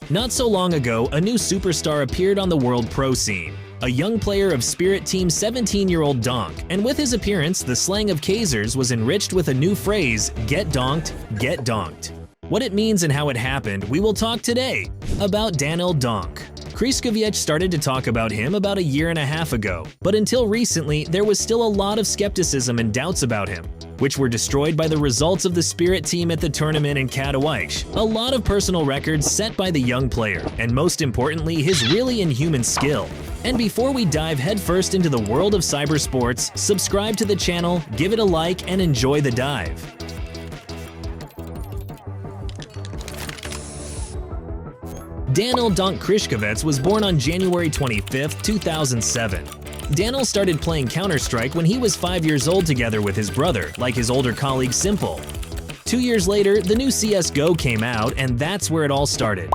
Not so long ago, a new superstar appeared on the world pro scene, a young player of Spirit Team's 17-year-old Donk, and with his appearance, the slang of Kazers was enriched with a new phrase, get donked, get donked. What it means and how it happened, we will talk today about Donk. Katowice started to talk about him about a year and a half ago, but until recently, there was still a lot of skepticism and doubts about him, which were destroyed by the results of the Spirit Team at the tournament in Katowice, a lot of personal records set by the young player, and most importantly, his really inhuman skill. And before we dive headfirst into the world of cybersports, subscribe to the channel, give it a like, and enjoy the dive. Donk Katowice was born on January 25, 2007. Daniel started playing Counter-Strike when he was 5 years old together with his brother, like his older colleague Simple. 2 years later, the new CSGO came out, and that's where it all started.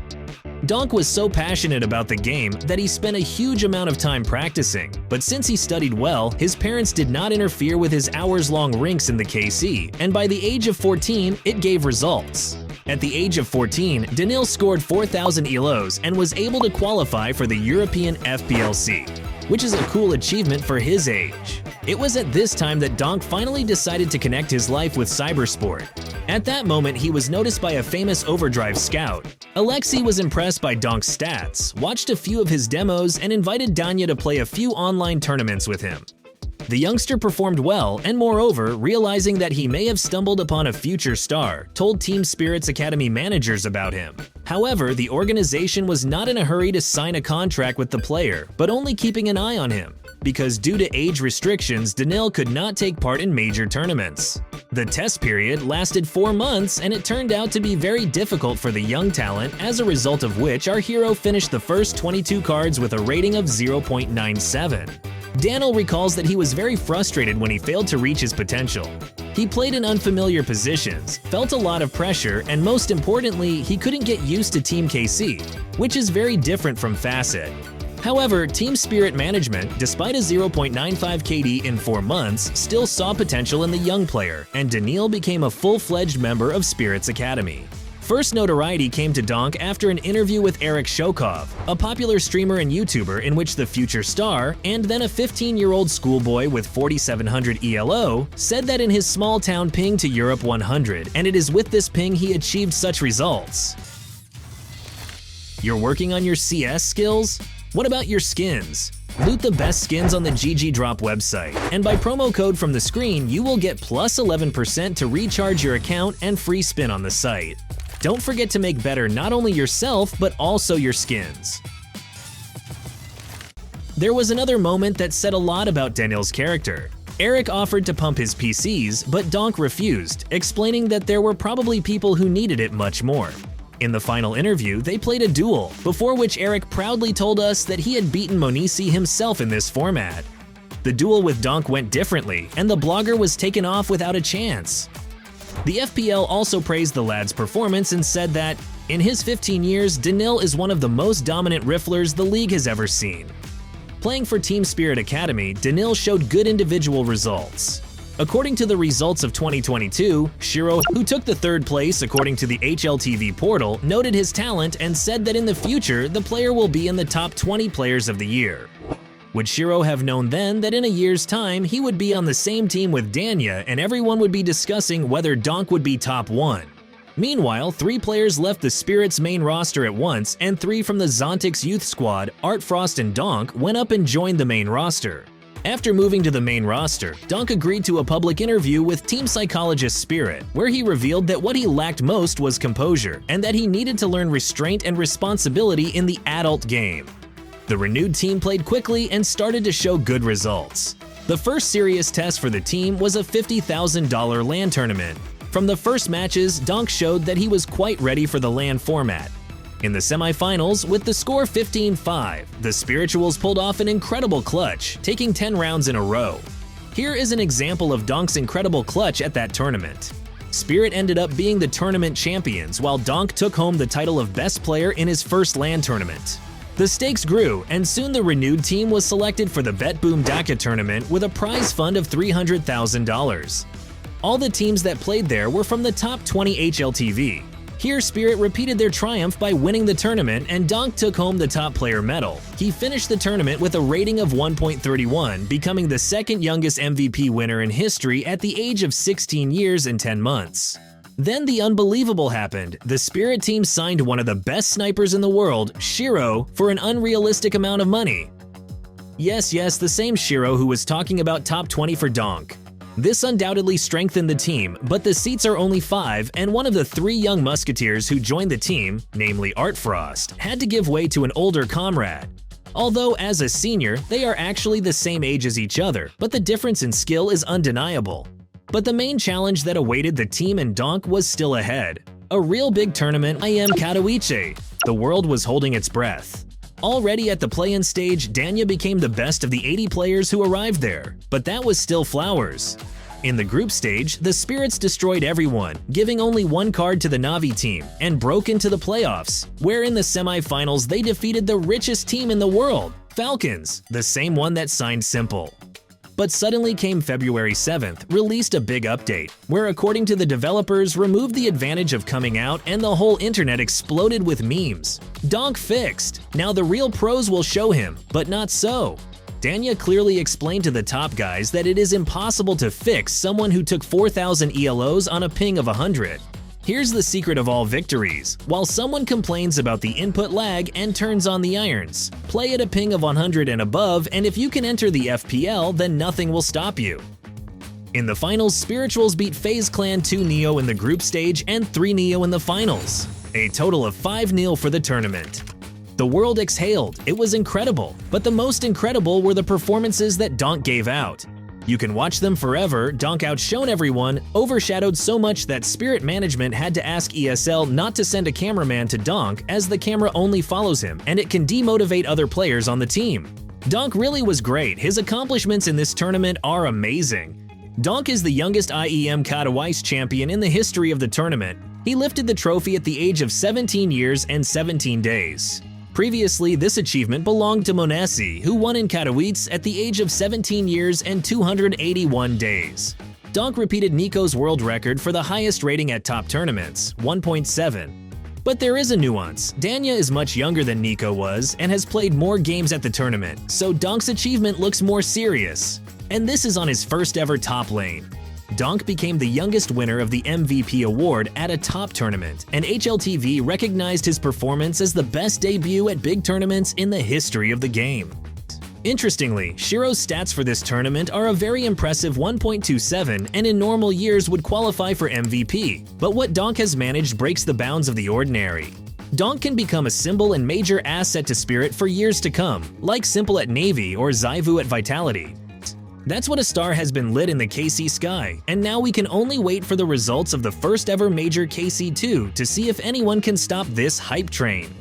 Donk was so passionate about the game that he spent a huge amount of time practicing, but since he studied well, his parents did not interfere with his hours-long rinks in the KC, and by the age of 14, it gave results. At the age of 14, Daniil scored 4,000 ELOs and was able to qualify for the European FPLC, which is a cool achievement for his age. It was at this time that Donk finally decided to connect his life with Cybersport. At that moment, he was noticed by a famous Overdrive scout. Alexei was impressed by Donk's stats, watched a few of his demos, and invited Danya to play a few online tournaments with him. The youngster performed well, and moreover, realizing that he may have stumbled upon a future star, told Team Spirit's Academy managers about him. However, the organization was not in a hurry to sign a contract with the player, but only keeping an eye on him, because due to age restrictions, Daniil could not take part in major tournaments. The test period lasted 4 months, and it turned out to be very difficult for the young talent, as a result of which our hero finished the first 22 cards with a rating of 0.97. Daniil recalls that he was very frustrated when he failed to reach his potential. He played in unfamiliar positions, felt a lot of pressure, and most importantly, he couldn't get used to Team KC, which is very different from Facet. However, Team Spirit management, despite a 0.95 KD in 4 months, still saw potential in the young player, and Daniil became a full-fledged member of Spirit's Academy. First notoriety came to Donk after an interview with Eric Shokov, a popular streamer and YouTuber in which the future star, and then a 15-year-old schoolboy with 4,700 ELO, said that in his small-town ping to Europe 100, and it is with this ping he achieved such results. You're working on your CS skills? What about your skins? Loot the best skins on the GGDROP website, and by promo code from the screen, you will get plus 11% to recharge your account and free spin on the site. Don't forget to make better not only yourself, but also your skins. There was another moment that said a lot about Daniil's character. Eric offered to pump his PCs, but Donk refused, explaining that there were probably people who needed it much more. In the final interview, they played a duel, before which Eric proudly told us that he had beaten Monisi himself in this format. The duel with Donk went differently, and the blogger was taken off without a chance. The FPL also praised the lad's performance and said that, in his 15 years, Daniil is one of the most dominant rifflers the league has ever seen. Playing for Team Spirit Academy, Daniil showed good individual results. According to the results of 2022, Shiro, who took the 3rd place according to the HLTV portal, noted his talent and said that in the future, the player will be in the top 20 players of the year. Would Shiro have known then that in a year's time, he would be on the same team with Danya and everyone would be discussing whether Donk would be top 1? Meanwhile, 3 players left the Spirit's main roster at once, and 3 from the Zontix youth squad, Art Frost and Donk, went up and joined the main roster. After moving to the main roster, Donk agreed to a public interview with team psychologist Spirit, where he revealed that what he lacked most was composure, and that he needed to learn restraint and responsibility in the adult game. The renewed team played quickly and started to show good results. The first serious test for the team was a $50,000 LAN tournament. From the first matches, Donk showed that he was quite ready for the LAN format. In the semifinals, with the score 15-5, the Spirituals pulled off an incredible clutch, taking 10 rounds in a row. Here is an example of Donk's incredible clutch at that tournament. Spirit ended up being the tournament champions, while Donk took home the title of best player in his first LAN tournament. The stakes grew, and soon the renewed team was selected for the Bet Boom Dhaka tournament with a prize fund of $300,000. All the teams that played there were from the top 20 HLTV. Here, Spirit repeated their triumph by winning the tournament, and Donk took home the top player medal. He finished the tournament with a rating of 1.31, becoming the second youngest MVP winner in history at the age of 16 years and 10 months. Then the unbelievable happened. The Spirit team signed one of the best snipers in the world, Shiro, for an unrealistic amount of money. Yes, the same Shiro who was talking about top 20 for Donk. This undoubtedly strengthened the team, but the seats are only 5, and one of the 3 young musketeers who joined the team, namely Art Frost, had to give way to an older comrade. Although as a senior, they are actually the same age as each other, but the difference in skill is undeniable. But the main challenge that awaited the team and Donk was still ahead. A real big tournament, Katowice. The world was holding its breath. Already at the play-in stage, Danya became the best of the 80 players who arrived there, but that was still flowers. In the group stage, the Spirits destroyed everyone, giving only 1 card to the Na'Vi team, and broke into the playoffs, where in the semi-finals they defeated the richest team in the world, Falcons, the same one that signed Simple. But suddenly came February 7th, released a big update, where according to the developers removed the advantage of coming out and the whole internet exploded with memes. Donk fixed. Now the real pros will show him, but not so. Danya clearly explained to the top guys that it is impossible to fix someone who took 4,000 ELOs on a ping of 100. Here's the secret of all victories. While someone complains about the input lag and turns on the irons, play at a ping of 100 and above, and if you can enter the FPL, then nothing will stop you. In the finals, Spirituals beat FaZe Clan 2 Neo in the group stage and 3 Neo in the finals. A total of 5-0 for the tournament. The world exhaled, it was incredible, but the most incredible were the performances that Donk gave out. You can watch them forever. Donk outshone everyone, overshadowed so much that Spirit management had to ask ESL not to send a cameraman to Donk as the camera only follows him and it can demotivate other players on the team. Donk really was great. His accomplishments in this tournament are amazing. Donk is the youngest IEM Katowice champion in the history of the tournament. He lifted the trophy at the age of 17 years and 17 days. Previously, this achievement belonged to Monesi, who won in Katowice at the age of 17 years and 281 days. Donk repeated Nico's world record for the highest rating at top tournaments, 1.7. But there is a nuance. Danya is much younger than Nico was and has played more games at the tournament, so Donk's achievement looks more serious. And this is on his first ever top lane. Donk became the youngest winner of the MVP award at a top tournament, and HLTV recognized his performance as the best debut at big tournaments in the history of the game. Interestingly, Shiro's stats for this tournament are a very impressive 1.27 and in normal years would qualify for MVP, but what Donk has managed breaks the bounds of the ordinary. Donk can become a symbol and major asset to Spirit for years to come, like Simple at Navy or Zyvu at Vitality. That's what a star has been lit in the KC sky, and now we can only wait for the results of the first ever major KC2 to see if anyone can stop this hype train.